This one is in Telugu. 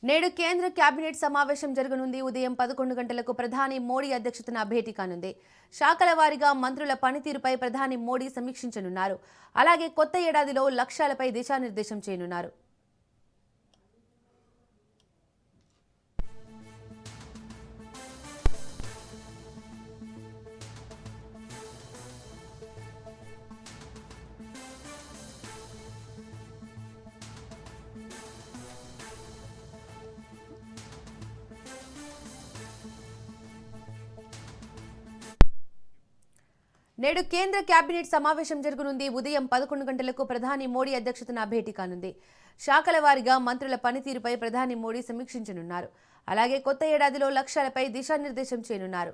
నేడు కేంద్ర కేబినెట్ సమావేశం జరగనుంది. ఉదయం 11 గంటలకు ప్రధాని మోడీ అధ్యక్షతన భేటీ కానుంది. శాఖల వారీగా మంత్రుల పనితీరుపై ప్రధాని మోడీ సమీక్షించనున్నారు. అలాగే కొత్త ఏడాదిలో లక్ష్యాలపై దిశానిర్దేశం చేయనున్నారు. నేడు కేంద్ర కేబినెట్ సమావేశం జరగనుంది. ఉదయం 11 గంటలకు ప్రధాని మోడీ అధ్యక్షతన భేటీ కానుంది. శాఖల వారీగా మంత్రుల పనితీరుపై ప్రధాని మోడీ సమీక్షించనున్నారు. అలాగే కొత్త ఏడాదిలో లక్ష్యాలపై దిశానిర్దేశం చేయనున్నారు.